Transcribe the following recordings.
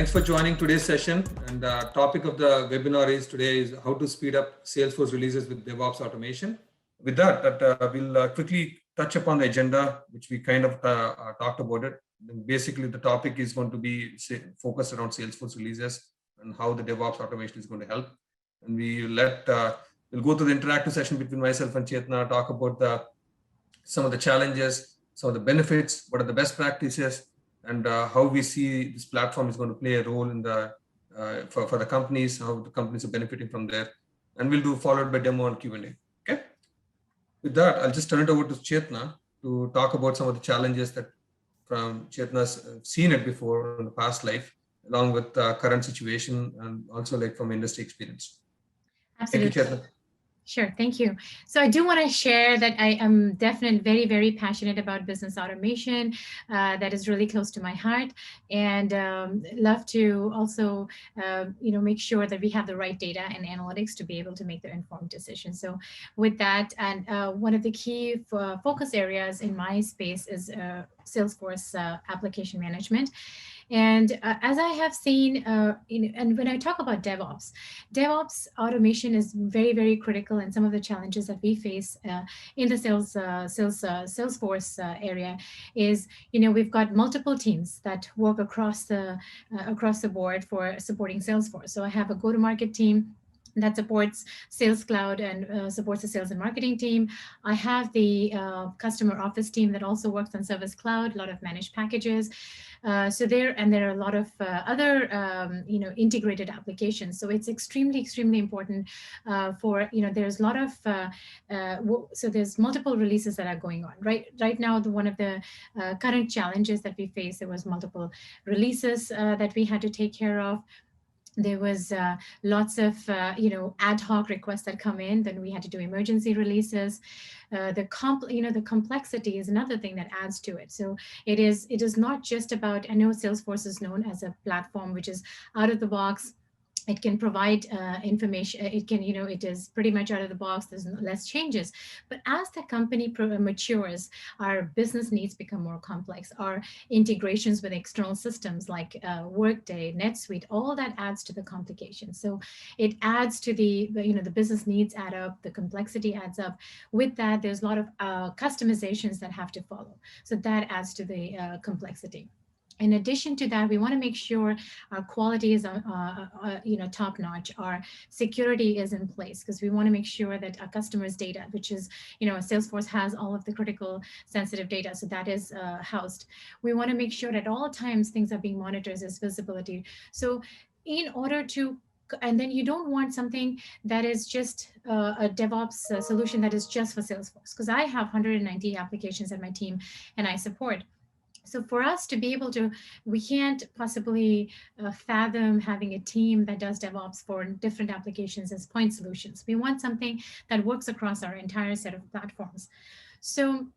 Thanks for joining today's session. And the topic of the webinar today is how to speed up Salesforce releases with DevOps automation. With that, we'll quickly touch upon the agenda, which we kind of talked about it. And basically, the topic is going to be focused around Salesforce releases and how the DevOps automation is going to help. And we'll go to the interactive session between myself and Chetna, talk about some of the challenges, some of the benefits, what are the best practices, and how we see this platform is going to play a role in for the companies, how the companies are benefiting from there. And we'll do followed by demo and Q&A. Okay. With that, I'll just turn it over to Chetna to talk about some of the challenges that from Chetna's seen it before in the past life, along with the current situation and also like from industry experience. Absolutely. Thank you, Chetna. Sure, thank you. So I do want to share that I am definitely very, very passionate about business automation. That is really close to my heart, and love to also, make sure that we have the right data and analytics to be able to make the informed decisions. So with that, and one of the key focus areas in my space is Salesforce application management. And as I have seen, and when I talk about DevOps automation is very, very critical. And some of the challenges that we face in the Salesforce area is, we've got multiple teams that work across the board for supporting Salesforce. So I have a go-to-market team that supports Sales Cloud and supports the sales and marketing team. I have the customer office team that also works on Service Cloud, a lot of managed packages. There are a lot of other, integrated applications. So it's extremely, extremely important there's a lot of, so there's multiple releases that are going on. Right now, one of the current challenges that we face, there was multiple releases that we had to take care of. There was lots of, ad hoc requests that come in. Then we had to do emergency releases. The complexity is another thing that adds to it. So it is not just about, I know Salesforce is known as a platform which is out of the box. It can provide information. It can, it is pretty much out of the box. There's less changes. But as the company matures, our business needs become more complex. Our integrations with external systems like Workday, NetSuite, all that adds to the complication. So it adds to the business needs add up, the complexity adds up. With that, there's a lot of customizations that have to follow. So that adds to the complexity. In addition to that, we want to make sure our quality is top notch. Our security is in place because we want to make sure that our customers' data, which is, Salesforce has all of the critical sensitive data, so that is housed. We want to make sure that at all times things are being monitored as visibility. So in order to, and then you don't want something that is just a DevOps solution that is just for Salesforce, because I have 190 applications at my team and I support. So for us to be able to, we can't possibly fathom having a team that does DevOps for different applications as point solutions. We want something that works across our entire set of platforms. So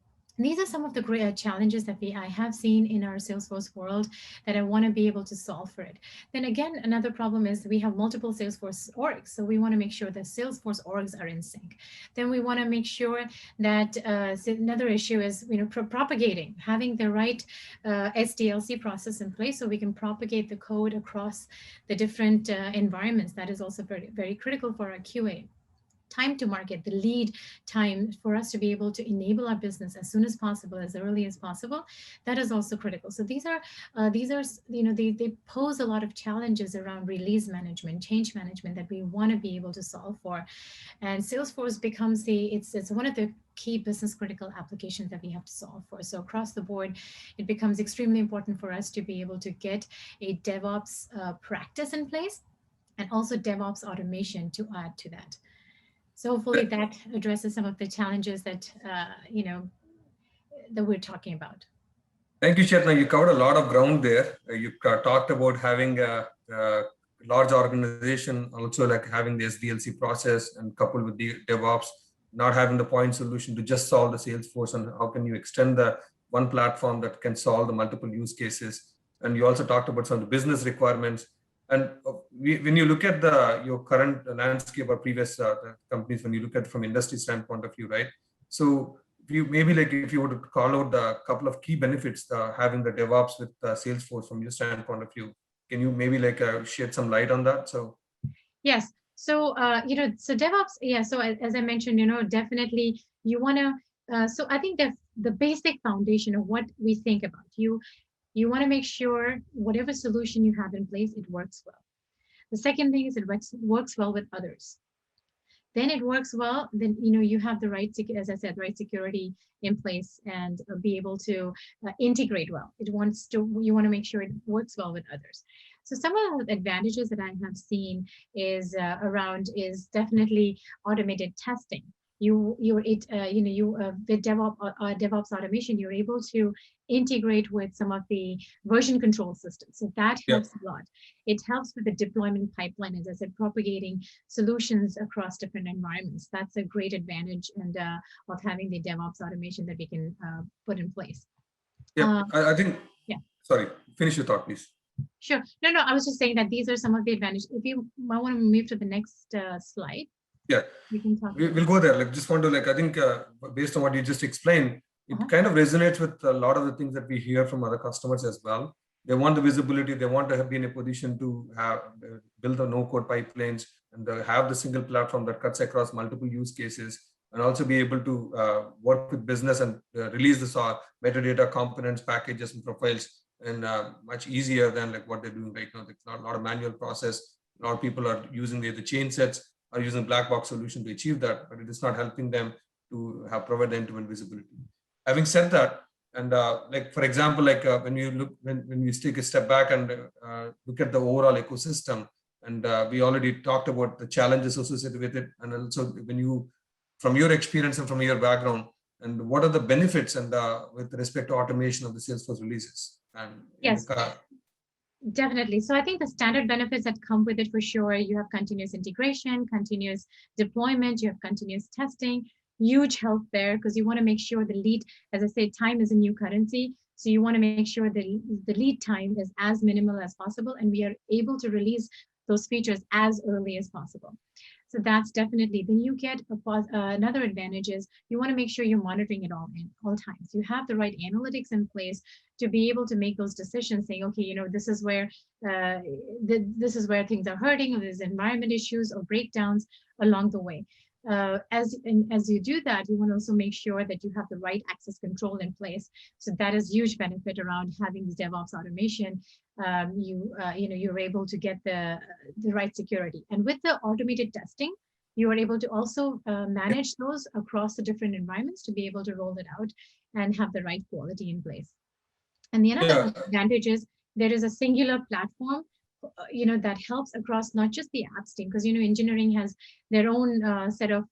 these are some of the great challenges that I have seen in our Salesforce world that I want to be able to solve for it. Then again, another problem is we have multiple Salesforce orgs. So we want to make sure that Salesforce orgs are in sync. Then we want to make sure that another issue is, propagating, having the right SDLC process in place so we can propagate the code across the different environments. That is also very, very critical for our QA. Time to market, the lead time for us to be able to enable our business as soon as possible, as early as possible, that is also critical. So these are they pose a lot of challenges around release management, change management that we want to be able to solve for. And Salesforce becomes it's one of the key business critical applications that we have to solve for. So across the board, it becomes extremely important for us to be able to get a DevOps practice in place and also DevOps automation to add to that. So hopefully that addresses some of the challenges that, that we're talking about. Thank you, Chetna. You covered a lot of ground there. You talked about having a large organization, also like having the SDLC process and coupled with the DevOps, not having the point solution to just solve the Salesforce, and how can you extend the one platform that can solve the multiple use cases. And you also talked about some of the business requirements. And when you look at your current landscape or previous companies, when you look at it from industry standpoint of view, right? So if you were to call out a couple of key benefits having the DevOps with Salesforce from your standpoint of view, Can you maybe like shed some light on that? So Yes. So, so DevOps, yeah. So as I mentioned, definitely you want to, so I think that the basic foundation of what we think about, you want to make sure whatever solution you have in place, it works well. The second thing is it works well with others. Then it works well, then you have the right, as I said, right security in place, and be able to integrate well. You want to make sure it works well with others. So some of the advantages that I have seen is definitely automated testing. With DevOps automation, you're able to integrate with some of the version control systems. So that yeah. helps a lot. It helps with the deployment pipeline, as I said, propagating solutions across different environments. That's a great advantage of having the DevOps automation that we can put in place. Yeah, I think. Yeah. Sorry, finish your thought, please. Sure. No, I was just saying that these are some of the advantages. If you might want to move to the next slide. Yeah, we can talk. We'll go there. Like, just want to I think based on what you just explained, it kind of resonates with a lot of the things that we hear from other customers as well. They want the visibility. They want to be in a position to have build the no-code pipelines and have the single platform that cuts across multiple use cases, and also be able to work with business and release the metadata components, packages, and profiles, and much easier than like what they're doing right now. There's not a lot of manual process. A lot of people are using the chain sets, are using black box solution to achieve that, but it is not helping them to provide end-to-end visibility. Having said that, and like for example, like when we take a step back and look at the overall ecosystem, and we already talked about the challenges associated with it, and also when you, from your experience and from your background, and what are the benefits and with respect to automation of the Salesforce releases? And yes. Definitely. So I think the standard benefits that come with it, for sure, you have continuous integration, continuous deployment, you have continuous testing, huge help there, because you want to make sure the lead, as I say, time is a new currency. So you want to make sure the lead time is as minimal as possible, and we are able to release those features as early as possible. So that's definitely, then you get another advantage is you want to make sure you're monitoring it all times. You have the right analytics in place to be able to make those decisions, saying, okay, this is where things are hurting, or there's environment issues or breakdowns along the way. As you do that, you want to also make sure that you have the right access control in place. So that is huge benefit around having this DevOps automation. You're able to get the right security, and with the automated testing, you are able to also manage those across the different environments to be able to roll it out and have the right quality in place. And the other advantage is there is a singular platform that helps across not just the apps team, because engineering has their own set of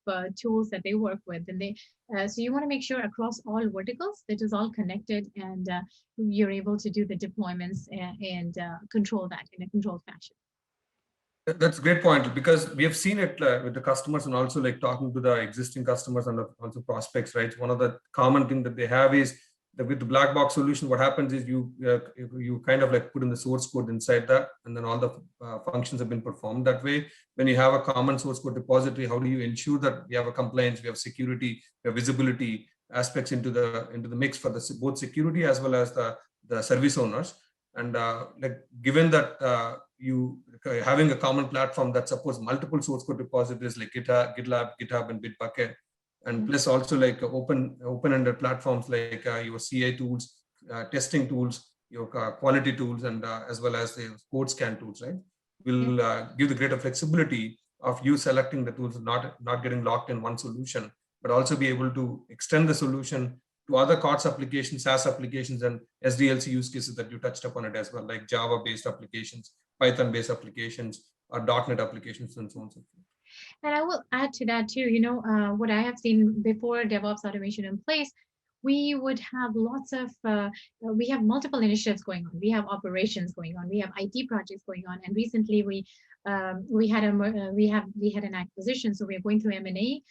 tools that they work with, and so you want to make sure across all verticals that is all connected, and you're able to do the deployments and control that in a controlled fashion. That's a great point, because we have seen it with the customers, and also like talking to the existing customers and also prospects, right? One of the common thing that they have is that with the black box solution, what happens is you kind of like put in the source code inside that, and then all the functions have been performed that way. When you have a common source code repository, how do you ensure that we have a compliance, we have security, we have visibility aspects into the mix for both security as well as the service owners? And like given that you having a common platform that supports multiple source code repositories like GitLab, GitHub, and Bitbucket, and plus also like open-ended platforms like your CI tools, testing tools, your quality tools, and as well as the code scan tools, right? Will give the greater flexibility of you selecting the tools, not getting locked in one solution, but also be able to extend the solution to other COTS applications, SaaS applications, and SDLC use cases that you touched upon it as well, like Java-based applications, Python-based applications, or .NET applications, and so on and so forth. And I will add to that too, what I have seen before DevOps automation in place, we would have lots of, we have multiple initiatives going on. We have operations going on. We have IT projects going on. And recently we had an acquisition. So we're going through M&A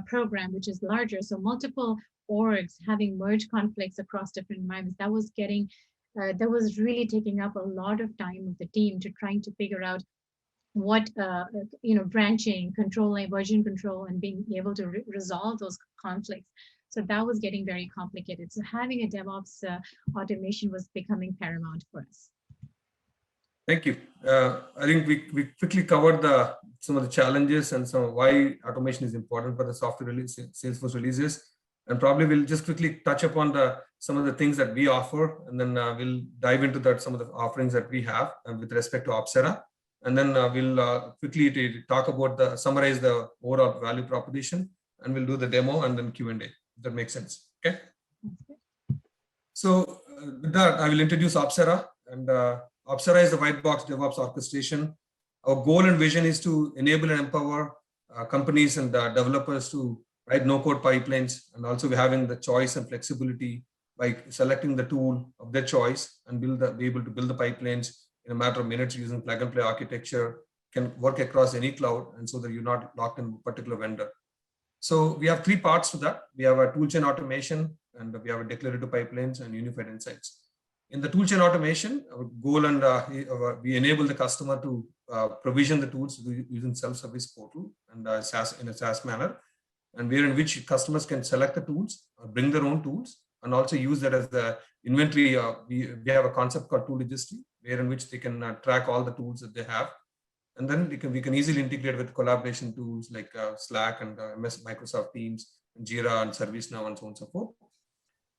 program, which is larger. So multiple orgs having merge conflicts across different environments. That was really taking up a lot of time of the team to trying to figure out what branching, controlling, version control, and being able to resolve those conflicts. So that was getting very complicated. So having a DevOps automation was becoming paramount for us. Thank you. I think we quickly covered some of the challenges and some why automation is important for the software release, Salesforce releases, and probably we'll just quickly touch upon some of the things that we offer, and then we'll dive into some of the offerings that we have with respect to Opsera, and then we'll quickly talk about summarize the overall value proposition, and we'll do the demo and then Q&A. If that makes sense. Okay. So with that, I will introduce Opsera, and Opsera is the white box DevOps orchestration. Our goal and vision is to enable and empower companies and developers to write no-code pipelines, and also having the choice and flexibility by selecting the tool of their choice and be able to build the pipelines in a matter of minutes using plug-and-play architecture, can work across any cloud, and so that you're not locked in a particular vendor. So we have three parts to that. We have a toolchain automation, and we have a declarative pipelines and unified insights. In the toolchain automation, our goal and we enable the customer to provision the tools using self-service portal and in a SaaS manner, and where in which customers can select the tools, bring their own tools, and also use that as the inventory. We have a concept called tool registry, where in which they can track all the tools that they have. And then we can easily integrate with collaboration tools like Slack and Microsoft Teams, and Jira and ServiceNow, and so on and so forth.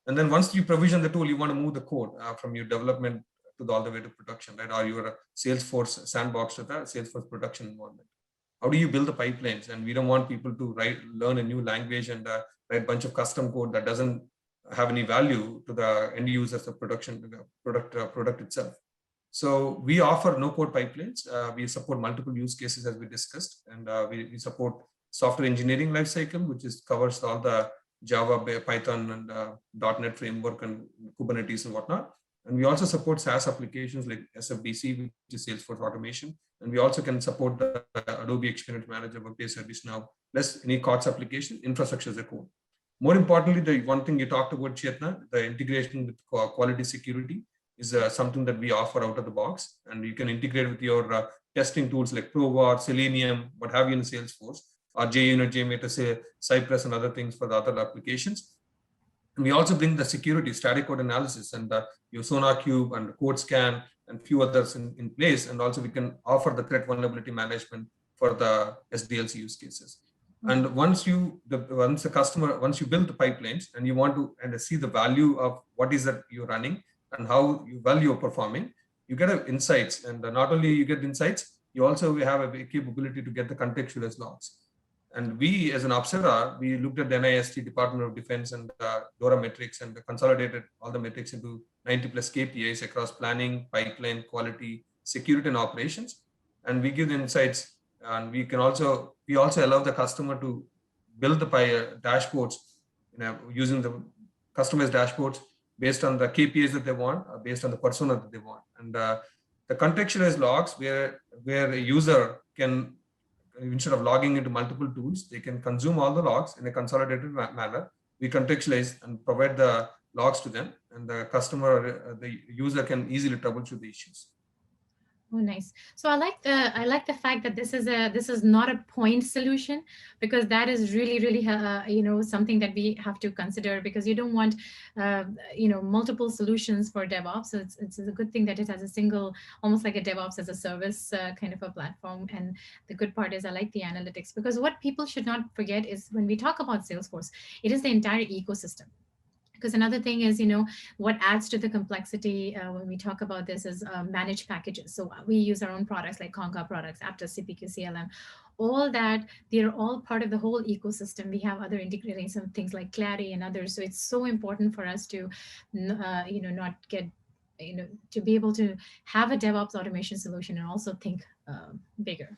And then once you provision the tool, you want to move the code from your development to all the way to production, right? Or your Salesforce sandbox to the Salesforce production environment. How do you build the pipelines? And we don't want people to learn a new language and write a bunch of custom code that doesn't have any value to the end users of production, product itself. So we offer no-code pipelines. We support multiple use cases as we discussed, and we support software engineering lifecycle, which covers all the Java, Python, and .NET framework and Kubernetes and whatnot. And we also support SaaS applications like SFDC, which is Salesforce automation. And we also can support the Adobe Experience Manager, Workday ServiceNow, plus any COTS application, infrastructure as a code. More importantly, the one thing you talked about, Chetna, the integration with quality security is something that we offer out of the box, and you can integrate with your testing tools like Provar, Selenium, what have you in Salesforce, or JUnit, JMeter, Cypress, and other things for the other applications. And we also bring the security, static code analysis, and your SonarQube and Code Scan and few others in place. And also we can offer the threat vulnerability management for the SDLC use cases. And once you build the pipelines and you want to see the value of what is that you're running and how well you're performing, you get insights. And not only you get insights, you also have a capability to get the contextualized logs. And we, as an Opsera, we looked at the NIST, Department of Defense, and DORA metrics, and consolidated all the metrics into 90+ KPIs across planning, pipeline, quality, security, and operations. And we give the insights, and we also allow the customer to build the dashboards, using the customized dashboards based on the KPIs that they want, based on the persona that they want. And the contextualized logs, where a user can, instead of logging into multiple tools, they can consume all the logs in a consolidated manner. We contextualize and provide the logs to them, and the user can easily troubleshoot the issues. Oh, nice. So I like the fact that this is not a point solution, because that is really something that we have to consider, because you don't want multiple solutions for DevOps. So it's a good thing that it has a single, almost like a DevOps as a service kind of a platform. And the good part is I like the analytics, because what people should not forget is when we talk about Salesforce, it is the entire ecosystem. Because another thing is, what adds to the complexity when we talk about this is managed packages. So we use our own products like Conga products, Aptos, CPQ, CLM, all that. They're all part of the whole ecosystem. We have other integrating some things like Clarity and others. So it's so important for us to, not get, to be able to have a DevOps automation solution and also think bigger.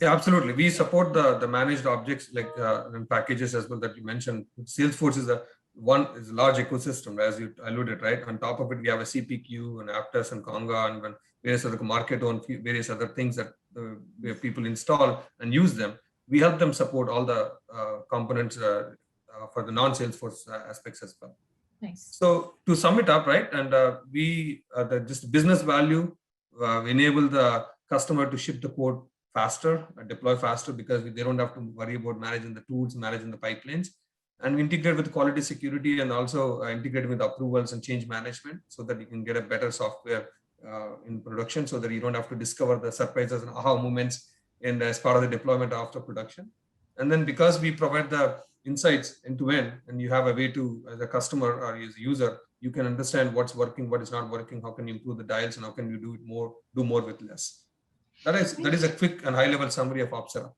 Yeah, absolutely. We support the managed objects like and packages as well that you mentioned. Salesforce is a large ecosystem, as you alluded, right? On top of it, we have a CPQ and Aptos and Conga and various other market on various other things that where people install and use them. We help them support all the components for the non-Salesforce aspects as well. Nice. So to sum it up, right? And we just business value enable the customer to ship the code faster, deploy faster, because they don't have to worry about managing the tools, managing the pipelines. And we integrate with quality security and also integrate with approvals and change management, so that you can get a better software in production, so that you don't have to discover the surprises and aha moments as part of the deployment after production. And then because we provide the insights end to end, and you have a way to, as a customer or as a user, you can understand what's working, what is not working, how can you improve the dials, and how can you do more with less. That is a quick and high level summary of Opsera.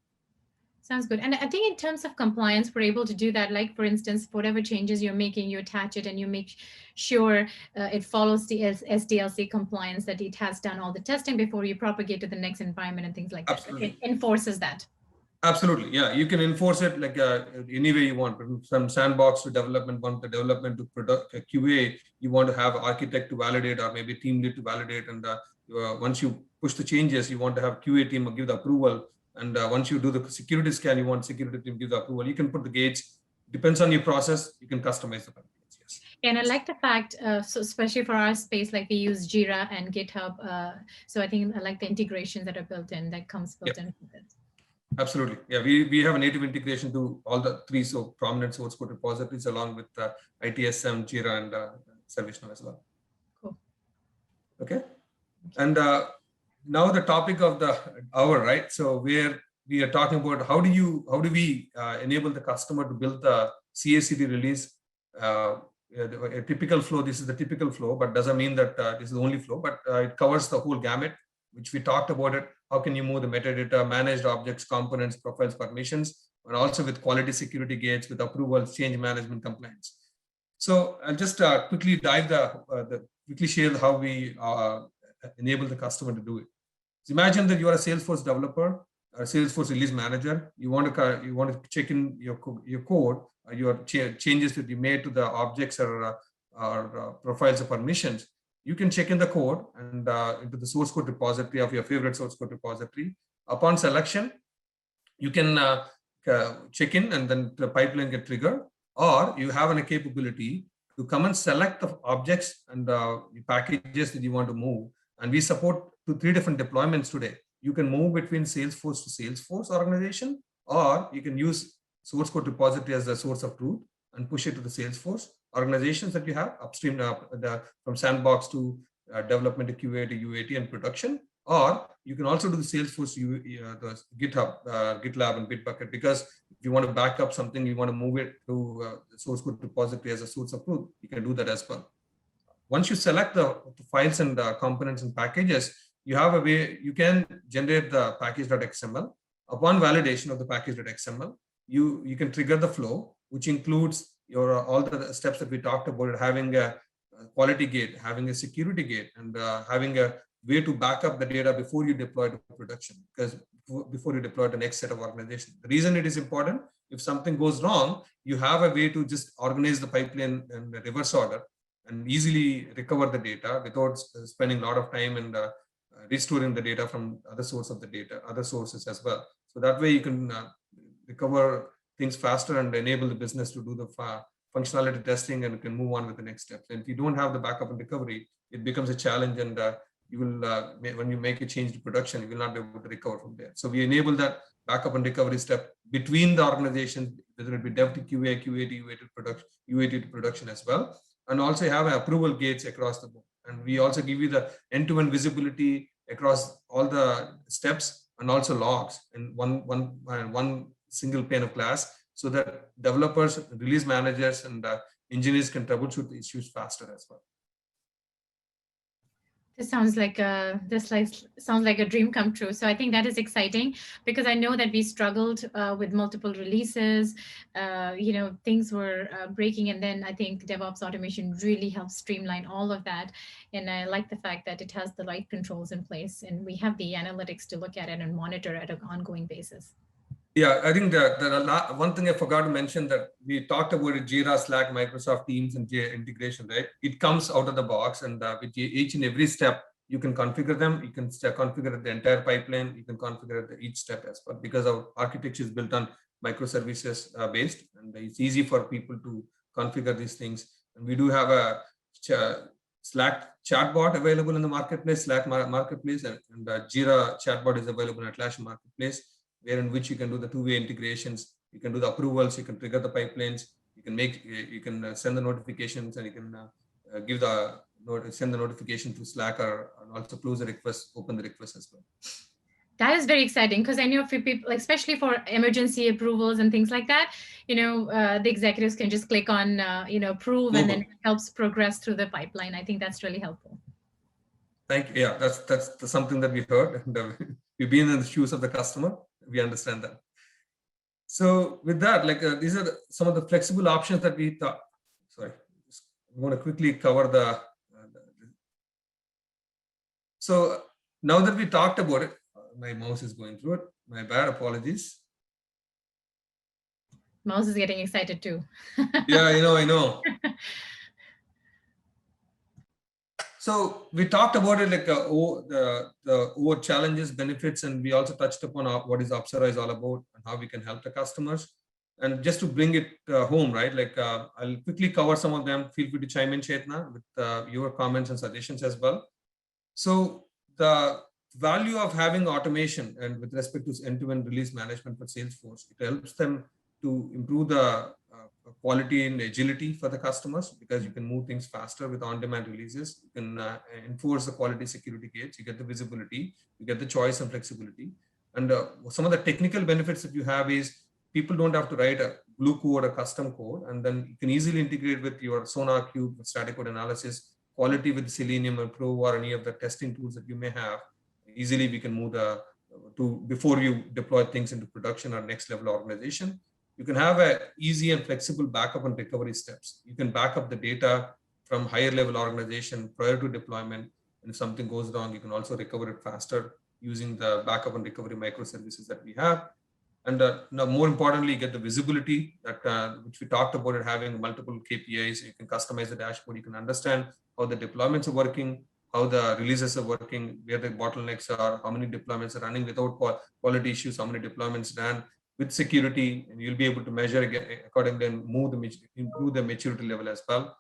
Sounds good. And I think in terms of compliance, we're able to do that. Like, for instance, whatever changes you're making, you attach it and you make sure it follows the SDLC compliance, that it has done all the testing before you propagate to the next environment and things like that. It enforces that. Absolutely. Yeah. You can enforce it like any way you want. From sandbox to development, the development to product QA, you want to have architect to validate, or maybe team lead to validate. And once you push the changes, you want to have QA team give the approval. And once you do the security scan, you want security team give the approval. You can put the gates. Depends on your process. You can customize the packages. Yes. And I like the fact, so especially for our space, like we use Jira and GitHub. So I think I like the integrations that are built in, that comes built in with it. Absolutely. Yeah, we have a native integration to all the three prominent source code repositories, along with ITSM, Jira, and ServiceNow as well. Cool. Okay. And now the topic of the hour, right? So we are talking about how do we enable the customer to build the CI/CD release. A typical flow. This is the typical flow, but doesn't mean that this is the only flow. But it covers the whole gamut, which we talked about it. How can you move the metadata, managed objects, components, profiles, permissions, and also with quality security gates, with approvals, change management, compliance. So I'll just quickly quickly share how we enable the customer to do it. So imagine that you are a Salesforce developer, a Salesforce release manager. You want to check in your code, your changes that you made to the objects or profiles or permissions. You can check in the code and into the source code repository of your favorite source code repository. Upon selection, you can check in, and then the pipeline get triggered. Or you have a capability to come and select the objects and packages that you want to move. And we support 3 different deployments today. You can move between Salesforce to Salesforce organization, or you can use source code repository as the source of truth and push it to the Salesforce organizations that you have upstream, from sandbox to development to QA to UAT and production. Or you can also do the Salesforce, the GitHub, GitLab, and Bitbucket, because if you want to back up something, you want to move it to the source code repository as a source of truth, you can do that as well. Once you select the files and components and packages, you have a way you can generate the package.xml. Upon validation of the package.xml, you can trigger the flow, which includes all the steps that we talked about, having a quality gate, having a security gate, and having a way to back up the data before you deploy to production, because before you deploy the next set of organization. The reason it is important, if something goes wrong, you have a way to just organize the pipeline in reverse order and easily recover the data without spending a lot of time and restoring the data from other sources as well. So that way you can recover things faster and enable the business to do the functionality testing, and can move on with the next steps. And if you don't have the backup and recovery, it becomes a challenge, and you will when you make a change to production, you will not be able to recover from there. So we enable that backup and recovery step between the organizations, whether it be dev to QA, QA to UAT to production, UAT to production as well, and also have approval gates across the board. And we also give you the end-to-end visibility across all the steps, and also logs in one single pane of glass, so that developers, release managers, and engineers can troubleshoot the issues faster as well. This sounds like a dream come true. So I think that is exciting, because I know that we struggled with multiple releases. Things were breaking, and then I think DevOps automation really helps streamline all of that. And I like the fact that it has the right controls in place, and we have the analytics to look at it and monitor at an ongoing basis. Yeah, I think that one thing I forgot to mention, that we talked about it, Jira, Slack, Microsoft Teams, and integration, right? It comes out of the box, and with each and every step, you can configure them. You can configure the entire pipeline. You can configure each step as well, because our architecture is built on microservices based, and it's easy for people to configure these things. And we do have a Slack chatbot available in the marketplace, Slack marketplace, and Jira chatbot is available in Atlassian marketplace, where in which you can do the two-way integrations, you can do the approvals, you can trigger the pipelines, you can send the notifications, and you can give the send the notification through Slack or also close the request, open the request as well. That is very exciting because I know for people, especially for emergency approvals and things like that, the executives can just click on, approve, and then it helps progress through the pipeline. I think that's really helpful. Thank you. Yeah, that's something that we heard, and we've been in the shoes of the customer. We understand that. So with that, these are some of the flexible options that we thought. Sorry, I want to quickly cover the. So now that we talked about it, my mouse is going through it. My bad, apologies. Mouse is getting excited too. Yeah, I know. So we talked about it the over challenges, benefits, and we also touched upon what is Opsera is all about and how we can help the customers. And just to bring it home, right? I'll quickly cover some of them. Feel free to chime in, Chetna, with your comments and suggestions as well. So the value of having automation and with respect to end-to-end release management for Salesforce, it helps them to improve the quality and agility for the customers because you can move things faster with on-demand releases. You can enforce the quality security gates. You get the visibility. You get the choice and flexibility. And some of the technical benefits that you have is people don't have to write a glue code or custom code, and then you can easily integrate with your Sonar Cube, static code analysis, quality with Selenium or Pro or any of the testing tools that you may have. Easily we can move before you deploy things into production or next level organization. You can have an easy and flexible backup and recovery steps. You can back up the data from higher level organization prior to deployment. And if something goes wrong, you can also recover it faster using the backup and recovery microservices that we have. And now more importantly, get the visibility that which we talked about it, having multiple KPIs. You can customize the dashboard. You can understand how the deployments are working, how the releases are working, where the bottlenecks are, how many deployments are running without quality issues, how many deployments ran with security, and you'll be able to measure accordingly and improve the maturity level as well.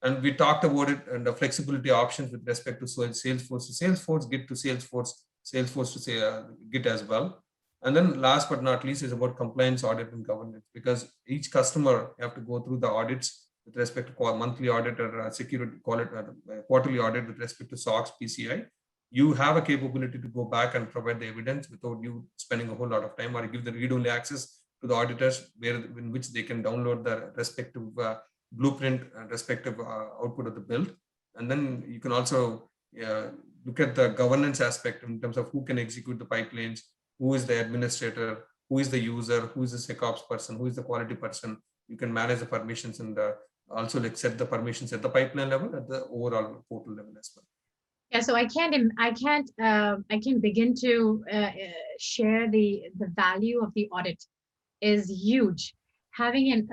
And we talked about it and the flexibility options with respect to Salesforce to Salesforce, Git to Salesforce, Salesforce to Git as well. And then last but not least is about compliance, audit, and governance, because each customer have to go through the audits with respect to monthly audit or security quarterly audit with respect to SOX, PCI. You have a capability to go back and provide the evidence without you spending a whole lot of time, or give the read-only access to the auditors in which they can download the respective blueprint and respective output of the build. And then you can also look at the governance aspect in terms of who can execute the pipelines, who is the administrator, who is the user, who is the SecOps person, who is the quality person. You can manage the permissions and also set the permissions at the pipeline level, at the overall portal level as well. Yeah, so I can begin to share the value of the audit is huge. Having an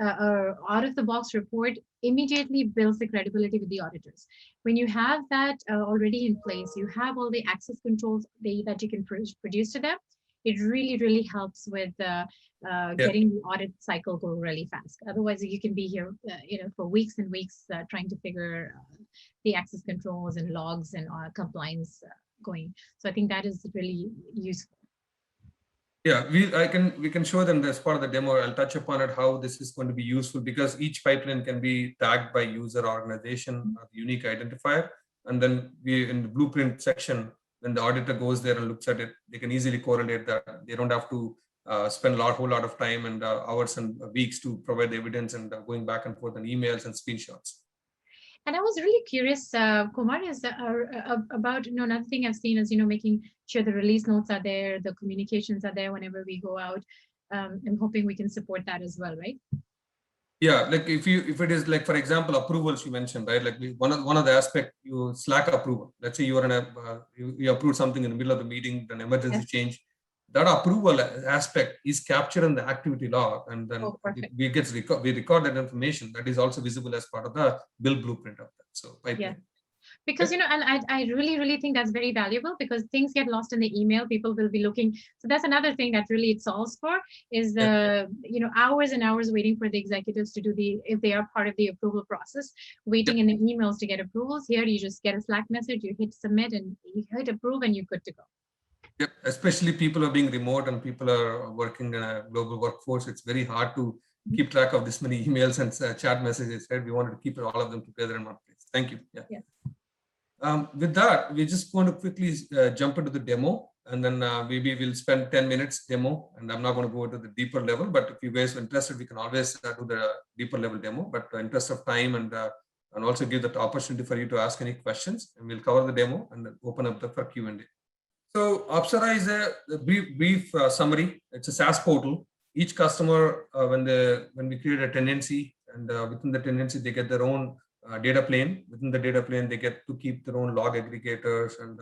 out-of-the-box report immediately builds the credibility with the auditors. When you have that already in place, you have all the access controls that you can produce to them. It really, really helps with getting the audit cycle go really fast. Otherwise, you can be here, for weeks and weeks trying to figure the access controls and logs and compliance going. So I think that is really useful. Yeah, we can show them as part of the demo. I'll touch upon it how this is going to be useful, because each pipeline can be tagged by user, organization, unique identifier, and then we in the blueprint section, when the auditor goes there and looks at it, they can easily correlate that. They don't have to spend whole lot of time and hours and weeks to provide the evidence and going back and forth on emails and screenshots. And I was really curious, Kumar, is about another thing I've seen is making sure the release notes are there, the communications are there whenever we go out. I'm hoping we can support that as well, right? Yeah, like if it is like, for example, approvals you mentioned, right? Like one of the aspect, you Slack approval. Let's say you are in you approve something in the middle of the meeting, an emergency change. That approval aspect is captured in the activity log, and then we record that information. That is also visible as part of the build blueprint of that. So because and I really, really think that's very valuable, because things get lost in the email. People will be looking. So that's another thing that really it solves for is the hours and hours waiting for the executives to do if they are part of the approval process, waiting in the emails to get approvals. Here you just get a Slack message, you hit submit, and you hit approve, and you're good to go. Yep, especially people are being remote and people are working in a global workforce. It's very hard to keep track of this many emails and chat messages, right? We wanted to keep all of them together in one place. Thank you. Yeah. With that, we're just going to quickly jump into the demo, and then maybe we'll spend 10 minutes demo, and I'm not going to go to the deeper level, but if you guys are interested, we can always do the deeper level demo, but in interest of time and also give that opportunity for you to ask any questions, and we'll cover the demo and then open up for Q&A. So Opsera is a brief summary. It's a SaaS portal. Each customer, when we create a tenancy, and within the tenancy, they get their own data plane. Within the data plane, they get to keep their own log aggregators and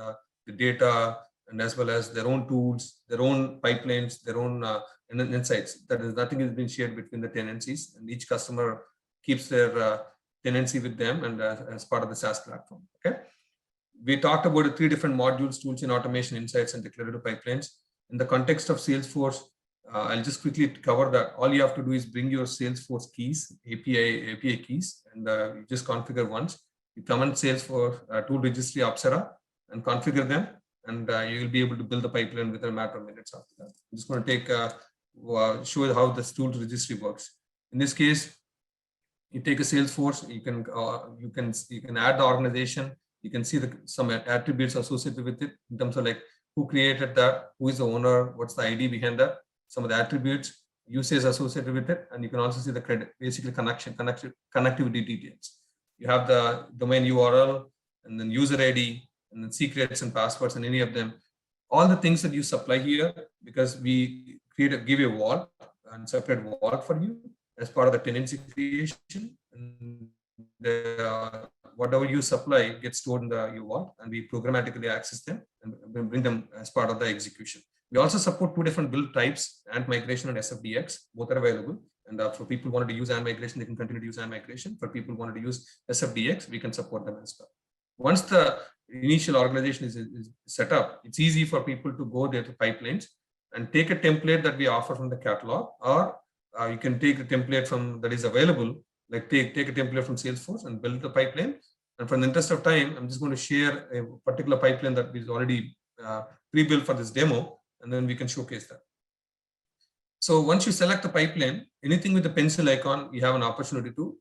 the data, and as well as their own tools, their own pipelines, their own insights. That is, nothing has been shared between the tenancies, and each customer keeps their tenancy with them and as part of the SaaS platform. Okay. We talked about the 3 different modules: tools and automation, insights, and declarative pipelines. In the context of Salesforce, I'll just quickly cover that. All you have to do is bring your Salesforce keys, API keys, and you just configure once. You come in Salesforce tool registry Opsera and configure them, and you will be able to build the pipeline within a matter of minutes after that. I'm just going to take show you how this tool registry works. In this case, you take a Salesforce. You can add the organization. You can see some attributes associated with it in terms of like who created that, who is the owner, what's the ID behind that, some of the attributes, uses associated with it, and you can also see the basically connectivity details. You have the domain URL, and then user ID, and then secrets and passwords, and any of them. All the things that you supply here, because we give you a vault and separate vault for you as part of the tenancy creation. And whatever you supply gets stored in your vault, and we programmatically access them and bring them as part of the execution. We also support 2 different build types: ANT migration and SFDX. Both are available. And for people who wanted to use ANT migration, they can continue to use ANT migration. For people who wanted to use SFDX, we can support them as well. Once the initial organization is set up, it's easy for people to go there to pipelines and take a template that we offer from the catalog, or you can take a template that is available, like take a template from Salesforce and build the pipeline. And for the interest of time, I'm just going to share a particular pipeline that is already pre-built for this demo, and then we can showcase that. So once you select the pipeline, anything with the pencil icon, you have an opportunity to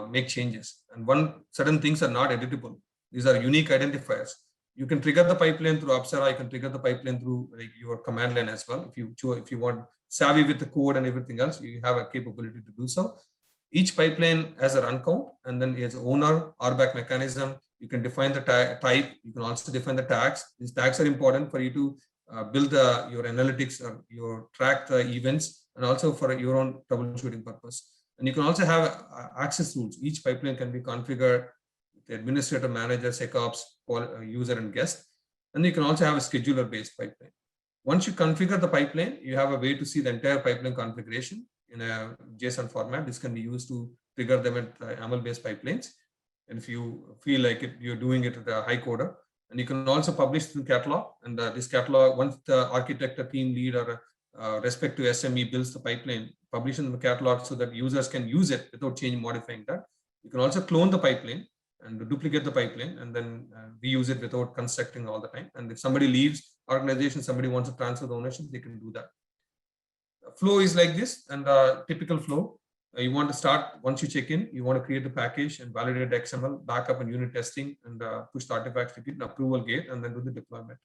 make changes. And certain things are not editable. These are unique identifiers. You can trigger the pipeline through Opsera. You can trigger the pipeline through your command line as well. If you want savvy with the code and everything else, you have a capability to do so. Each pipeline has a run count, and then it has owner, RBAC mechanism. You can define the type. You can also define the tags. These tags are important for you to build your analytics, or your track the events, and also for your own troubleshooting purpose. And you can also have access rules. Each pipeline can be configured with the administrator, manager, SecOps, user, and guest. And you can also have a scheduler-based pipeline. Once you configure the pipeline, you have a way to see the entire pipeline configuration in a JSON format. This can be used to trigger them at YAML-based pipelines. And if you feel like you're doing it at a high coder, and you can also publish the catalog. And this catalog, once the architect, a team lead, or respective SME builds the pipeline, publish in the catalog so that users can use it without modifying that. You can also clone the pipeline and duplicate the pipeline, and then reuse it without constructing all the time. And if somebody leaves organization, somebody wants to transfer the ownership, they can do that. Flow is like this, and typical flow. You want to start, once you check in, you want to create the package and validate XML, backup and unit testing, and push the artifacts to an approval gate, and then do the deployment.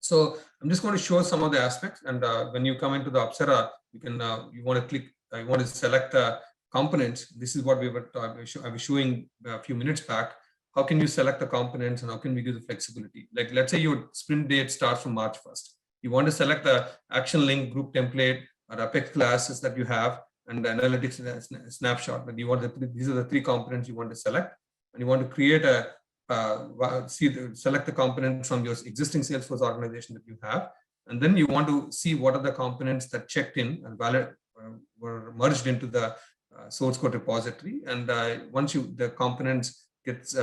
So I'm just going to show some of the aspects. And when you come into the Opsera, you can you want to click, you want to select the components. This is what I was showing a few minutes back. How can you select the components, and how can we give the flexibility? Like, let's say your sprint date starts from March 1st. You want to select the action link, group template, or Apex classes that you have, and the analytics snapshot. But you want these are the 3 components you want to select, and you want to create select the components from your existing Salesforce organization that you have, and then you want to see what are the components that checked in and were merged into the source code repository. And once the components gets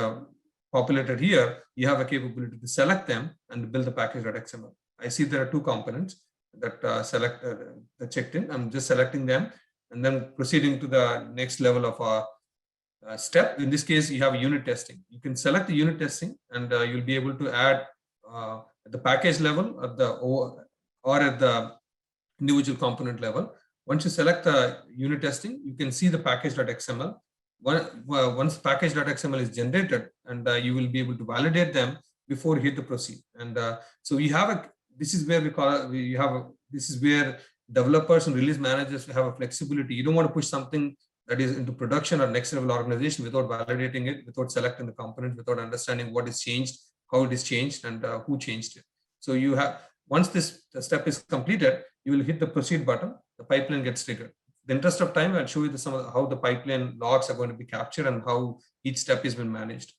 populated here, you have a capability to select them and build the package.xml. I see there are 2 components that that checked in. I'm just selecting them, and then proceeding to the next level of a step. In this case, you have unit testing. You can select the unit testing, and you'll be able to add at the package level, or at the individual component level. Once you select the unit testing, you can see the package.xml. once package.xml is generated, and you will be able to validate them before you hit the proceed. And so we have a, this is where this is where developers and release managers have a flexibility. You don't want to push something that is into production or next level organization without validating it, without selecting the component, without understanding what is changed, how it is changed, and who changed it. So you have, once the step is completed, you will hit the proceed button, the pipeline gets triggered. In the interest of time, I'll show you some of how the pipeline logs are going to be captured and how each step has been managed.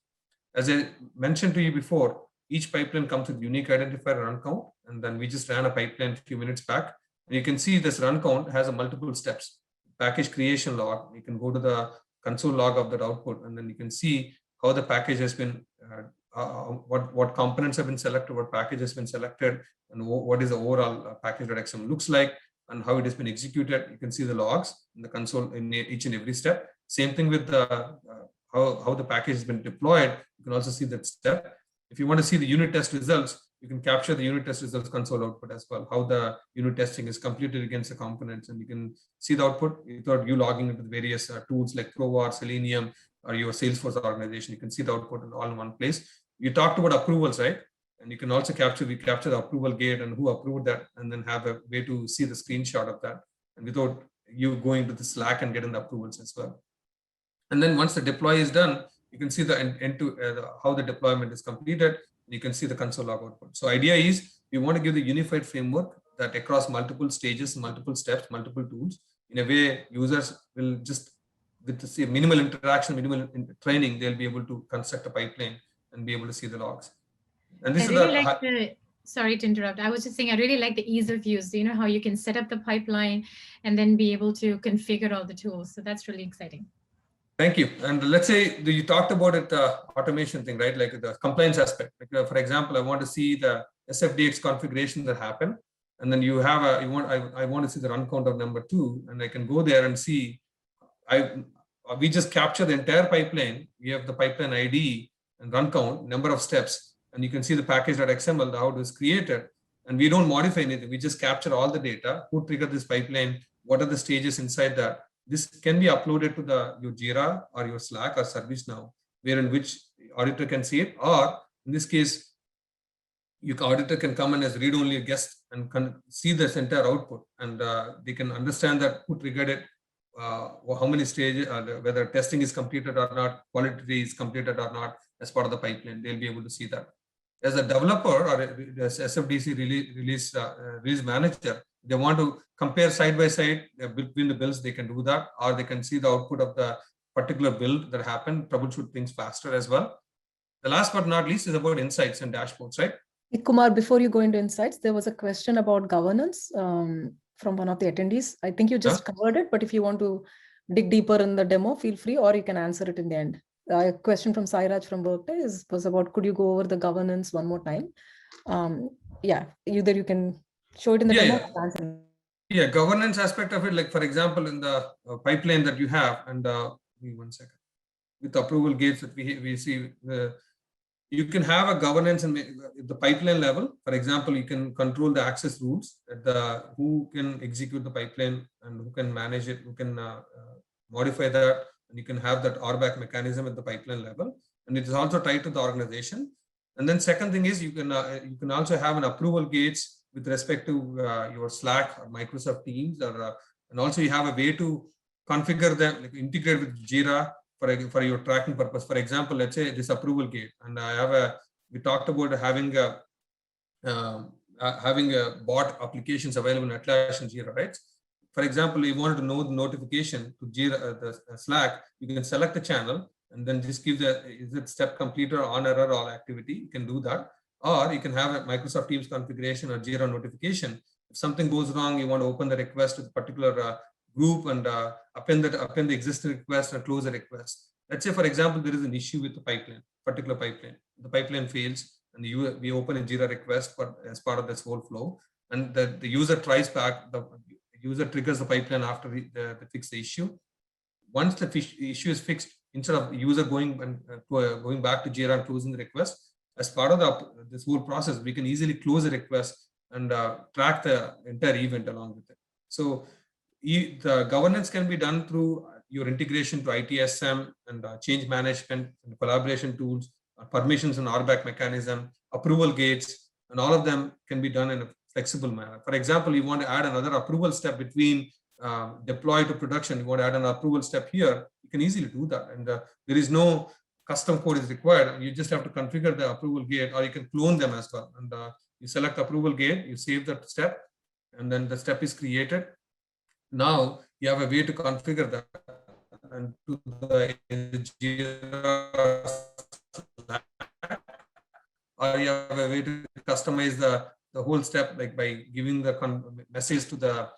As I mentioned to you before, each pipeline comes with unique identifier run count, and then we just ran a pipeline a few minutes back. And you can see this run count has a multiple steps. Package creation log, you can go to the console log of that output, and then you can see how the package has been, what components have been selected, what package has been selected, and what is the overall package.xml looks like, and how it has been executed. You can see the logs in the console in each and every step. Same thing with the how the package has been deployed. You can also see that step. If you want to see the unit test results, you can capture the unit test results console output as well, how the unit testing is completed against the components, and you can see the output without you logging into the various tools like Provar, Selenium, or your Salesforce organization. You can see the output all in one place. You talked about approvals, right? And you can also capture the approval gate and who approved that, and then have a way to see the screenshot of that, and without you going to the Slack and getting the approvals as well. And then once the deploy is done, you can see the how the deployment is completed. You can see the console log output. So idea is we want to give the unified framework that across multiple stages, multiple steps, multiple tools, in a way users will just, with the minimal interaction, minimal training, they'll be able to construct a pipeline and be able to see the logs. And this sorry to interrupt. I was just saying, I really like the ease of use. You know how you can set up the pipeline and then be able to configure all the tools. So that's really exciting. Thank you. And let's say you talked about it, automation thing, right? Like the compliance aspect. Like, for example, I want to see the SFDX configuration that happened, and then you have I want to see the run count of number 2, and I can go there and see. We just capture the entire pipeline. We have the pipeline ID and run count, number of steps, and you can see the package.xml, how it was created, and we don't modify anything. We just capture all the data, who triggered this pipeline, what are the stages inside that. This can be uploaded to your Jira or your Slack or ServiceNow, where in which auditor can see it, or in this case, your auditor can come in as read-only guest and can see this entire output, and they can understand that who triggered it, how many stages, whether testing is completed or not, quality is completed or not as part of the pipeline. They'll be able to see that. As a developer or as SFDC release manager, they want to compare side by side between the builds, they can do that, or they can see the output of the particular build that happened, troubleshoot things faster as well. The last but not least is about insights and dashboards, right? Kumar, before you go into insights, there was a question about governance from one of the attendees. I think you just covered it, but if you want to dig deeper in the demo, feel free, or you can answer it in the end. A question from Sairaj from Workday was about, could you go over the governance one more time? Yeah, either you can show it in the demo. Yeah, governance aspect of it, like for example, in the pipeline that you have, and give me 1 second, with the approval gates that we see, you can have a governance and the pipeline level. For example, you can control the access rules, who can execute the pipeline and who can manage it, who can modify that, and you can have that rollback mechanism at the pipeline level, and it is also tied to the organization. And then second thing is you can also have an approval gates with respect to your Slack or Microsoft Teams, or and also you have a way to configure them, like integrate with Jira for your tracking purpose. For example, let's say this approval gate, and we talked about having a bot applications available in Atlassian and Jira, right? For example, you wanted to know the notification to Jira, the Slack, you can select the channel and then just give is it step completed or on error all activity. You can do that. Or you can have a Microsoft Teams configuration or Jira notification. If something goes wrong, you want to open the request to a particular group and append the existing request and close the request. Let's say, for example, there is an issue with the particular pipeline. The pipeline fails, and we open a Jira request as part of this whole flow, and the user tries back. The user triggers the pipeline after they fix the issue. Once the issue is fixed, instead of the user going back to Jira and closing the request, as part of this whole process, we can easily close the request and track the entire event along with it. So the governance can be done through your integration to ITSM and change management and collaboration tools, permissions and RBAC mechanism, approval gates, and all of them can be done in a flexible manner. For example, you want to add another approval step between deploy to production, you want to add an approval step here, you can easily do that. And there is no custom code is required. You just have to configure the approval gate, or you can clone them as well. And you select approval gate, you save that step, and then the step is created. Now you have a way to configure that and to the Jira, or you have a way to customize the whole step, like by giving the message to the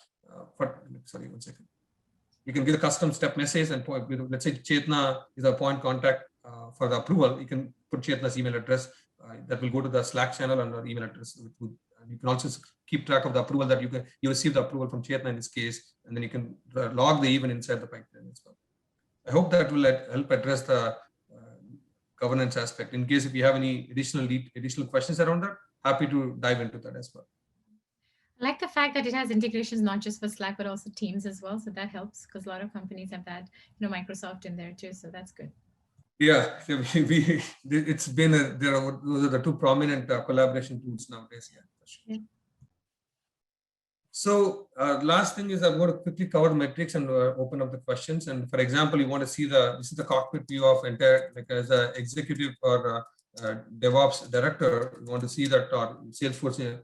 sorry, 1 second. You can give a custom step message and let's say Chetna is a point contact for the approval. You can put Chetna's email address that will go to the Slack channel and our email address. And you can also keep track of the approval that you receive the approval from Chetna in this case, and then you can log the event inside the pipeline as well. I hope that will help address the governance aspect. In case if you have any additional questions around that, happy to dive into that as well. I like the fact that it has integrations not just for Slack but also Teams as well, so that helps because a lot of companies have that, Microsoft in there too, so that's good. Yeah, it's been those are the two prominent collaboration tools nowadays. Yeah, for sure. Yeah. So last thing is I'm going to quickly cover metrics and open up the questions. And for example, you want to see this is the cockpit view of entire, like as an executive or DevOps director, you want to see that Salesforce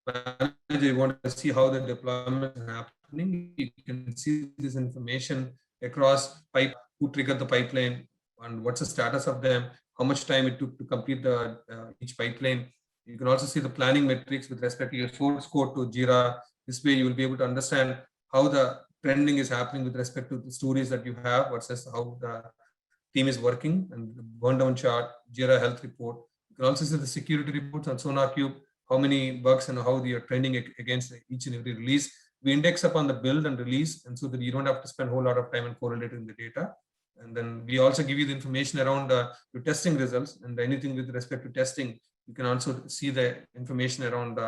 manager, you want to see how the deployment is happening. You can see this information across pipe, who triggered the pipeline and what's the status of them, how much time it took to complete the each pipeline. You can also see the planning metrics with respect to your source code to Jira. This way you will be able to understand how the trending is happening with respect to the stories that you have versus how the team is working, and the burn down chart, Jira health report. You can also see the security reports on SonarQube, how many bugs and how they are trending against each and every release. We index upon the build and release, and so that you don't have to spend a whole lot of time and correlating the data. And then we also give you the information around your testing results, and anything with respect to testing. You can also see the information around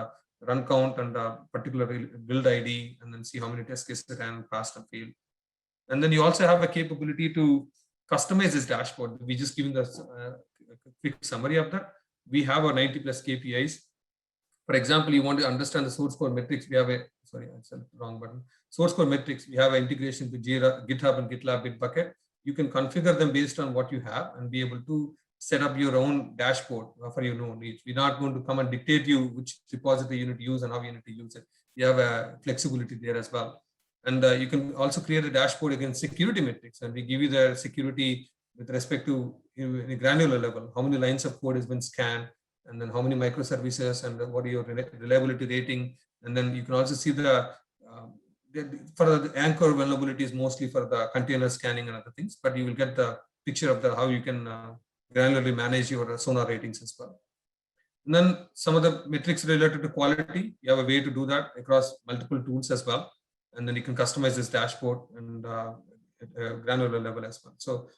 run count and particular build ID, and then see how many test cases ran, passed and failed. And then you also have a capability to customize this dashboard. We just giving the quick summary of that. We have our 90+ KPIs. For example, you want to understand the source code metrics. We have I said the wrong button. Source code metrics. We have an integration with Jira, GitHub, and GitLab Bitbucket. You can configure them based on what you have and be able to set up your own dashboard for your own needs. We're not going to come and dictate you which repository you need to use and how you need to use it. You have a flexibility there as well. And you can also create a dashboard against security metrics, and we give you the security with respect to a granular level. How many lines of code has been scanned, and then how many microservices, and what are your reliability rating. And then you can also see for the anchor vulnerabilities, mostly for the container scanning and other things, but you will get the picture of how you can granularly manage your Sonar ratings as well. And then some of the metrics related to quality, you have a way to do that across multiple tools as well. And then you can customize this dashboard and at a granular level as well. So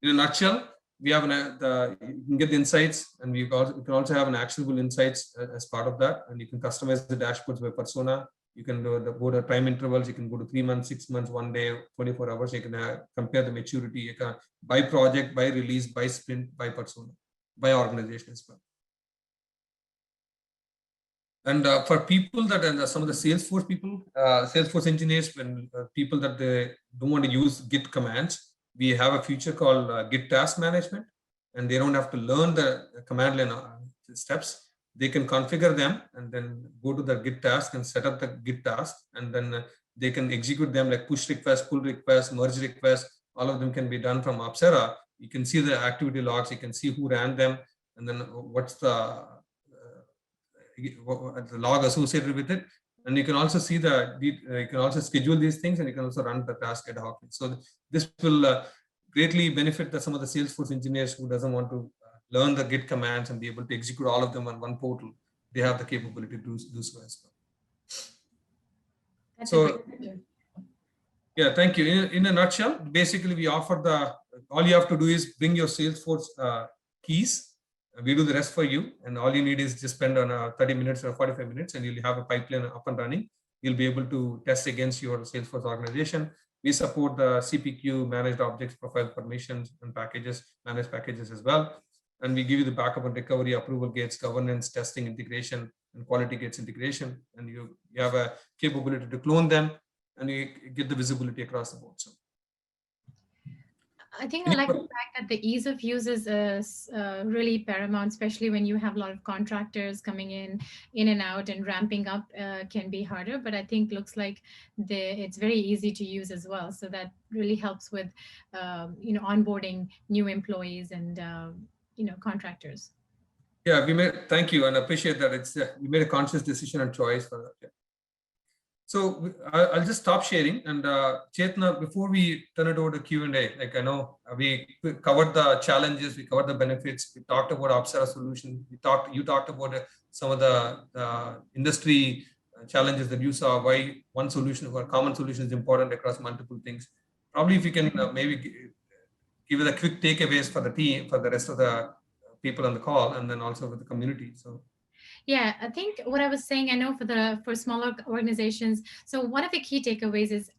in a nutshell, we have you can get the insights, and you can also have an actionable insights as part of that. And you can customize the dashboards by persona. You can go to time intervals. You can go to 3 months, 6 months, 1 day, 24 hours. You can compare the maturity. You can by project, by release, by sprint, by persona, by organization as well. And for people that are some of the Salesforce people, Salesforce engineers, when people that they don't want to use Git commands, we have a feature called Git task management, and they don't have to learn the command line steps. They can configure them and then go to the Git task and set up the Git task, and then they can execute them like push request, pull request, merge request. All of them can be done from Opsera. You can see the activity logs. You can see who ran them, and then what's the log associated with it. And you can also see you can also schedule these things, and you can also run the task ad hoc. So this will greatly benefit some of the Salesforce engineers who doesn't want to learn the Git commands and be able to execute all of them on one portal. They have the capability to do so as well. So, yeah, thank you. In a nutshell, basically we offer all you have to do is bring your Salesforce keys. We do the rest for you, and all you need is just spend on 30 minutes or 45 minutes, and you'll have a pipeline up and running. You'll be able to test against your Salesforce organization. We support the CPQ, managed objects, profile permissions, and packages, managed packages as well. And we give you the backup and recovery, approval gates, governance, testing, integration, and quality gates integration. And you have a capability to clone them, and you get the visibility across the board. So I think I like the fact that the ease of use is really paramount, especially when you have a lot of contractors coming in and out, and ramping up can be harder. But I think looks like it's very easy to use as well. So that really helps with onboarding new employees and contractors. Yeah, thank you, and appreciate that. We made a conscious decision and choice for that. Yeah. So I'll just stop sharing, and Chetna, before we turn it over to Q&A, like I know we covered the challenges, we covered the benefits, we talked about Opsera solution, you talked about some of the industry challenges that you saw, why one solution or common solution is important across multiple things. Probably if you can maybe give it a quick takeaways for the team, for the rest of the people on the call, and then also for the community. So. Yeah, I think what I was saying, I know for smaller organizations, so one of the key takeaways is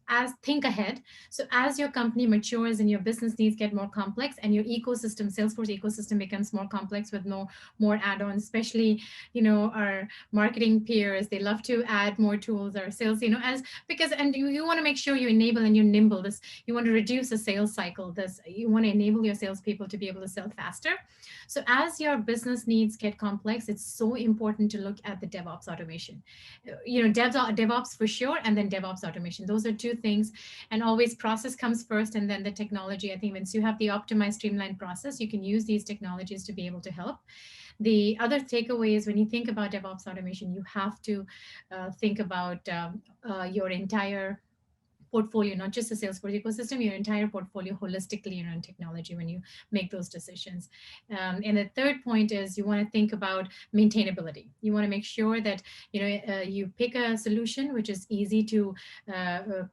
think ahead. So as your company matures and your business needs get more complex, and your ecosystem, Salesforce ecosystem, becomes more complex with more add-ons, especially, our marketing peers, they love to add more tools, or sales, and you want to make sure you enable and you're nimble. You want to reduce the sales cycle. You want to enable your salespeople to be able to sell faster. So as your business needs get complex, it's so important to look at the DevOps automation. DevOps for sure, and then DevOps automation. Those are two things. And always process comes first, and then the technology. I think once you have the optimized, streamlined process, you can use these technologies to be able to help. The other takeaway is when you think about DevOps automation, you have to think about your entire portfolio, not just the Salesforce ecosystem, your entire portfolio holistically around technology when you make those decisions. And the third point is you want to think about maintainability. You want to make sure that you pick a solution which is easy to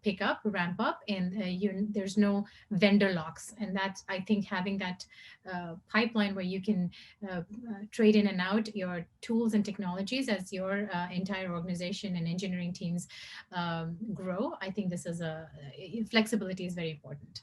pick up, ramp up, and there's no vendor locks. And that, I think, having that pipeline where you can trade in and out your tools and technologies as your entire organization and engineering teams grow, I think this is flexibility is very important.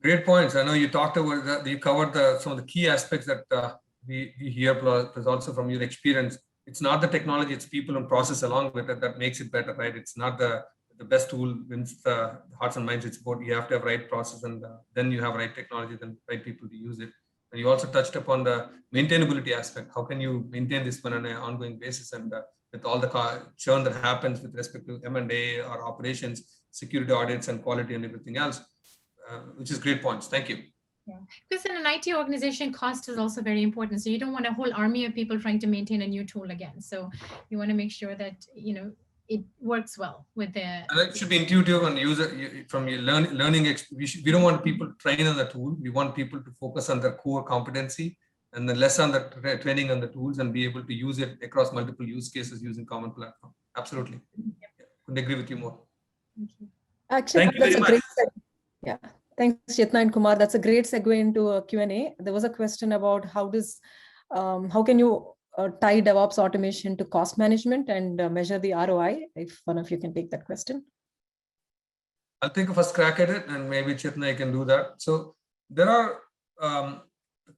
Great points. I know you talked about that. You covered some of the key aspects that we hear, plus also from your experience. It's not the technology; it's people and process along with it that makes it better, right? It's not the best tool wins the hearts and minds. It's about you have to have right process, and then you have right technology, then right people to use it. And you also touched upon the maintainability aspect. How can you maintain this one on an ongoing basis, and with all the churn that happens with respect to M&A or operations, security audits, and quality, and everything else, which is great points. Thank you. Yeah, because in an IT organization, cost is also very important. So you don't want a whole army of people trying to maintain a new tool again. So you want to make sure that it works well with the. And it should be intuitive and user from your learning. We don't want people to train on the tool. We want people to focus on their core competency, and then less on the training on the tools, and be able to use it across multiple use cases using common platform. Absolutely. Yep. Couldn't agree with you more. Thank you. Actually, Thank you that's very a great much. Yeah. Thanks, Chetna and Kumar. That's a great segue into a Q&A. There was a question about how can you tie DevOps automation to cost management and measure the ROI? If one of you can take that question. I'll take a first crack at it, and maybe Chetna can do that. So there are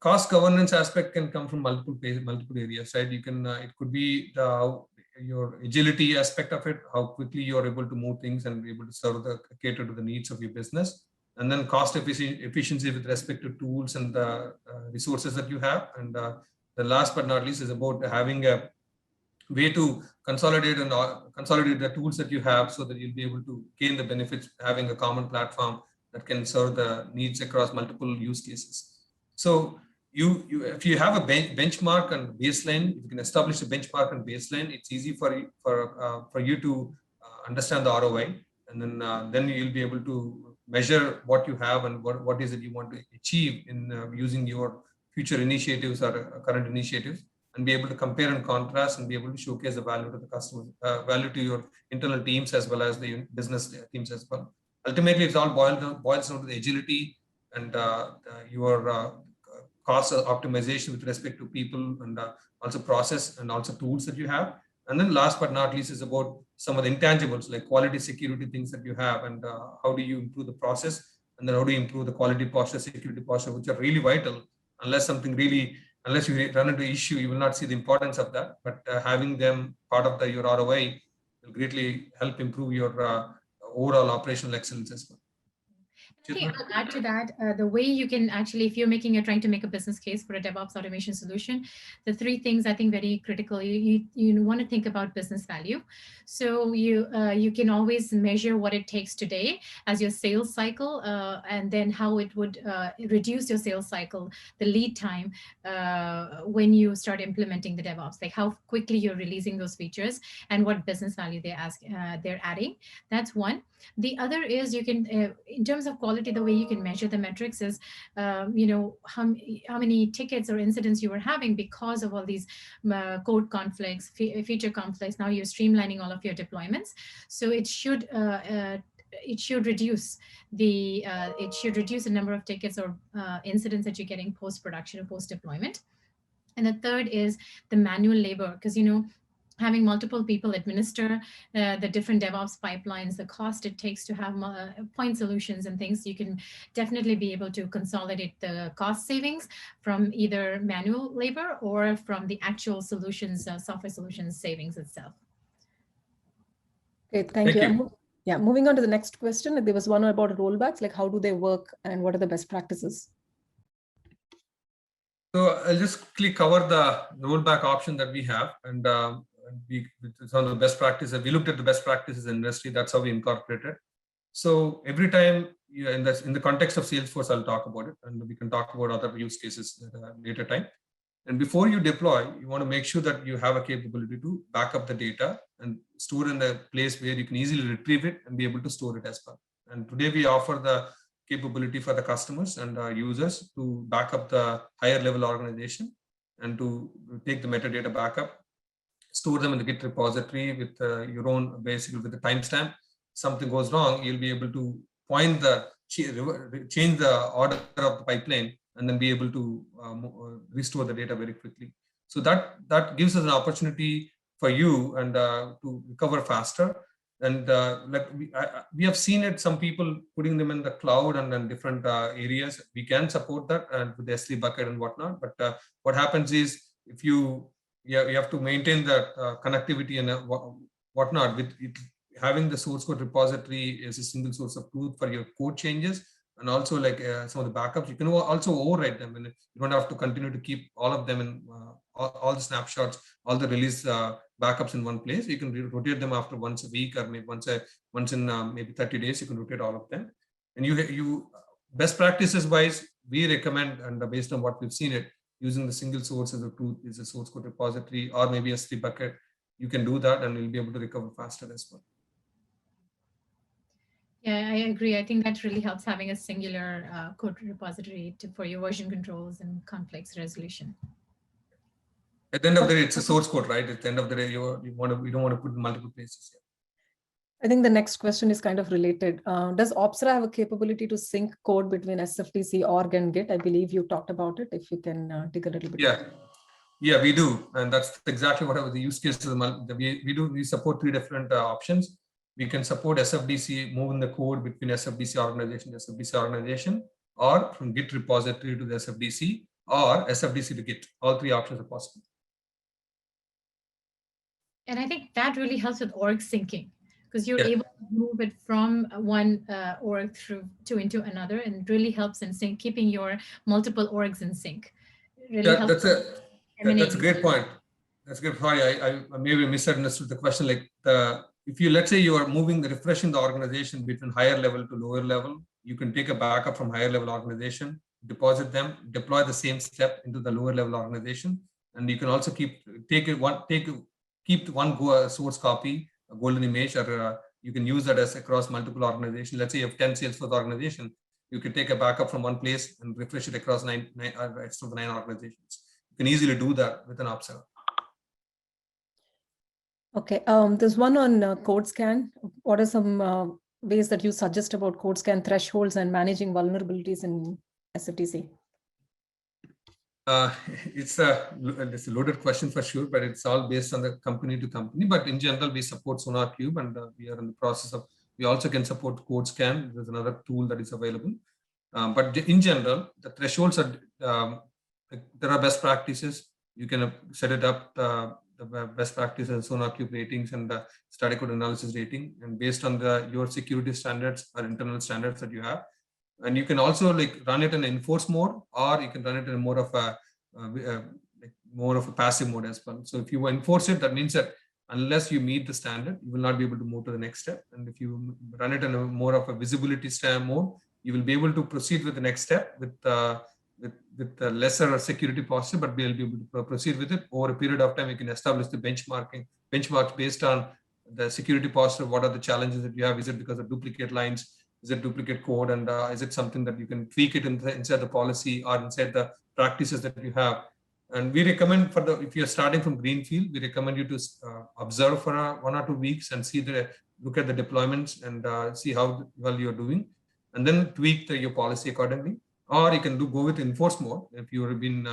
cost governance aspect can come from multiple areas, right? You can it could be your agility aspect of it, how quickly you're able to move things and be able to cater to the needs of your business, and then cost efficiency with respect to tools and the resources that you have, and the last but not least is about having a way to consolidate the tools that you have, so that you'll be able to gain the benefits having a common platform that can serve the needs across multiple use cases. So if you have a benchmark and baseline, if you can establish a benchmark and baseline, it's easy for you to understand the ROI, and then you'll be able to measure what you have and what is it you want to achieve in using your future initiatives or current initiatives, and be able to compare and contrast and be able to showcase the value to the customer, value to your internal teams as well as the business teams as well. Ultimately, it's all boils down to the agility and your cost optimization with respect to people and also process and also tools that you have. And then last but not least is about some of the intangibles like quality, security things that you have, and how do you improve the process, and then how do you improve the quality posture, security posture, which are really vital. Unless you run into issue, you will not see the importance of that. But having them part of your ROI will greatly help improve your overall operational excellence as well. I think I'll add to that, the way you can actually, if you're trying to make a business case for a DevOps automation solution, the three things I think very critical, you want to think about business value. So you can always measure what it takes today as your sales cycle, and then how it would reduce your sales cycle, the lead time when you start implementing the DevOps, like how quickly you're releasing those features and what business value they're adding. That's one. The other is you can, in terms of quality, the way you can measure the metrics is, how many tickets or incidents you were having because of all these code conflicts, feature conflicts. Now you're streamlining all of your deployments, so it should reduce the number of tickets or incidents that you're getting post production or post deployment. And the third is the manual labor, because having multiple people administer the different DevOps pipelines, the cost it takes to have point solutions and things, you can definitely be able to consolidate the cost savings from either manual labor or from the actual solutions, software solutions savings itself. Okay, thank you. Yeah, moving on to the next question. There was one about rollbacks, like how do they work and what are the best practices? So I'll just quickly cover the rollback option that we have, and it's one of the best practices. We looked at the best practices in industry. That's how we incorporated. So every time in the context of Salesforce, I'll talk about it, and we can talk about other use cases at a later time. And before you deploy, you want to make sure that you have a capability to back up the data and store in a place where you can easily retrieve it and be able to store it as well. And today we offer the capability for the customers and users to back up the higher level organization and to take the metadata backup, store them in the Git repository with your own, basically with the timestamp. Something goes wrong, you'll be able to change the order of the pipeline and then be able to restore the data very quickly. So that gives us an opportunity for you and to recover faster. And we have seen it, some people putting them in the cloud and then different areas. We can support that and with the S3 bucket and whatnot. But what happens is if you have to maintain that connectivity and whatnot. With it, having the source code repository as a single source of truth for your code changes, and also like some of the backups, you can also overwrite them, and you don't have to continue to keep all of them in all the snapshots, all the release backups in one place. You can rotate them after once a week or maybe once in maybe 30 days. You can rotate all of them. And you best practices wise, we recommend, and based on what we've seen it, using the single source as a truth is a source code repository or maybe a S3 bucket. You can do that and you'll be able to recover faster as well. Yeah, I agree. I think that really helps having a singular code repository for your version controls and conflicts resolution. At the end of the day, it's a source code, right? At the end of the day, we don't want to put in multiple places. I think the next question is kind of related. Does Opsera have a capability to sync code between SFTC, org, and Git? I believe you talked about it. If you can dig a little bit. Yeah, we do, and that's exactly what the use cases. We support 3 different options. We can support SFDC, moving the code between SFDC organization to SFDC organization, or from Git repository to the SFDC, or SFDC to Git. All 3 options are possible. And I think that really helps with org syncing, because you're able to move it from one org into another, and it really helps in sync, keeping your multiple orgs in sync. It really helps. That's a great point. That's a good point. I maybe misunderstood the question. Like if you, let's say you are refreshing the organization between higher level to lower level, you can take a backup from higher level organization, deposit them, deploy the same step into the lower level organization, and you can also keep one source copy, a golden image, or you can use that as across multiple organizations. Let's say you have 10 Salesforce organizations, you can take a backup from one place and refresh it across 9 organizations. You can easily do that with an Opsera. Okay, there's one on code scan. What are some ways that you suggest about code scan thresholds and managing vulnerabilities in SFTC? It's a loaded question for sure, but it's all based on the company to company. But in general, we support Sonar Cube, and we are in the process of. We also can support Code Scan. There's another tool that is available. But in general, the thresholds are there are best practices. You can set it up the best practices, Sonar Cube ratings, and the static code analysis rating, and based on your security standards or internal standards that you have. And you can also run it in enforce mode, or you can run it in more of a passive mode as well. So if you enforce it, that means that unless you meet the standard, you will not be able to move to the next step. And if you run it in a more of a visibility mode, you will be able to proceed with the next step with lesser security posture, but we'll be able to proceed with it over a period of time. You can establish the benchmarks based on the security posture. What are the challenges that you have? Is it because of duplicate lines? Is it duplicate code? And is it something that you can tweak it inside the policy or inside the practices that you have? And we recommend if you're starting from greenfield, we recommend you to observe for 1 or 2 weeks and look at the deployments and see how well you're doing, and then tweak your policy accordingly. Or you can go with enforce mode if you have been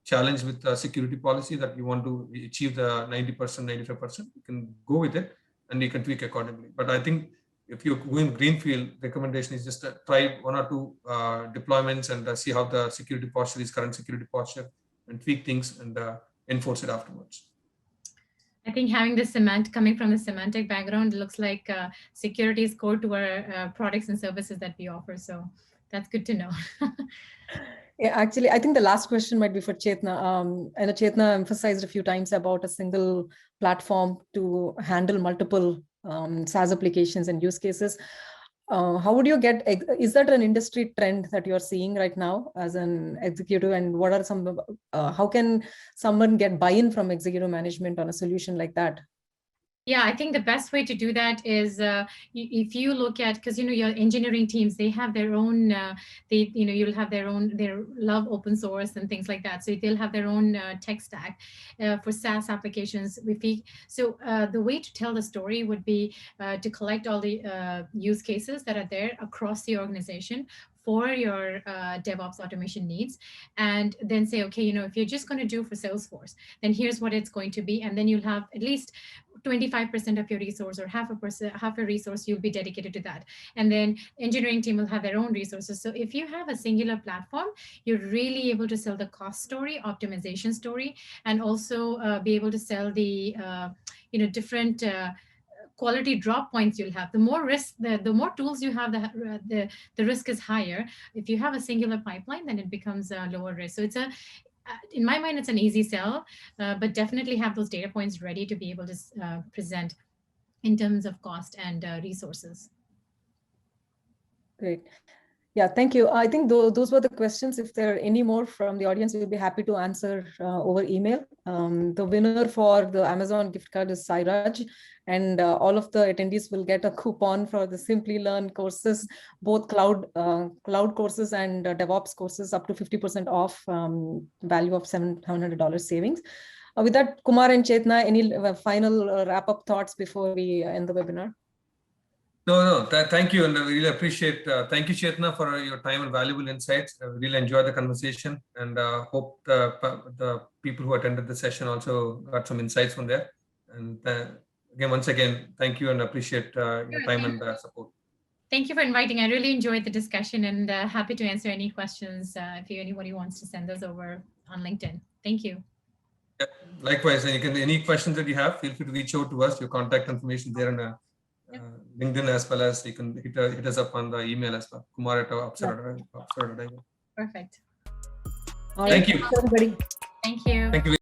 challenged with a security policy that you want to achieve the 90%, 95%. You can go with it and you can tweak accordingly. But I think if you're going greenfield, recommendation is just try 1 or 2 deployments and see how the security posture is, current security posture, and tweak things and enforce it afterwards. I think having this coming from the semantic background, it looks like security is core to our products and services that we offer. So that's good to know. Yeah, actually, I think the last question might be for Chetna. And Chetna emphasized a few times about a single platform to handle multiple SaaS applications and use cases. How would you is that an industry trend that you're seeing right now as an executive? And what are how can someone get buy-in from executive management on a solution like that? Yeah, I think the best way to do that is if you look at, because your engineering teams, they have their own, you'll have their love open source and things like that. So they'll have their own tech stack for SaaS applications. So the way to tell the story would be to collect all the use cases that are there across the organization for your DevOps automation needs, and then say, okay, if you're just going to do for Salesforce, then here's what it's going to be, and then you'll have at least 25% of your resource or half a resource you'll be dedicated to that, and then engineering team will have their own resources. So if you have a singular platform, you're really able to sell the cost story, optimization story, and also be able to sell the different quality drop points you'll have. The more risk, the more tools you have, the risk is higher. If you have a singular pipeline, then it becomes a lower risk. So it's in my mind, it's an easy sell, but definitely have those data points ready to be able to present in terms of cost and resources. Great. Yeah, thank you. I think those were the questions. If there are any more from the audience, we'll be happy to answer over email. The winner for the Amazon gift card is Sairaj, and all of the attendees will get a coupon for the Simply Learn courses, both cloud courses and DevOps courses, up to 50% off, value of $700 savings. With that, Kumar and Chetna, any final wrap-up thoughts before we end the webinar? No, thank you, and I really appreciate. Thank you, Chetna, for your time and valuable insights. I really enjoyed the conversation, and hope the people who attended the session also got some insights from there. And again, once again, thank you and appreciate your time and support. Thank you for inviting. I really enjoyed the discussion, and happy to answer any questions if anybody wants to send those over on LinkedIn. Thank you. Yeah, likewise, and any questions that you have, feel free to reach out to us. Your contact information there and. LinkedIn, as well as you can hit us up on the email as well. Kumar@Opsera.com. Perfect. Thank you. Everybody. Thank you. Thank you.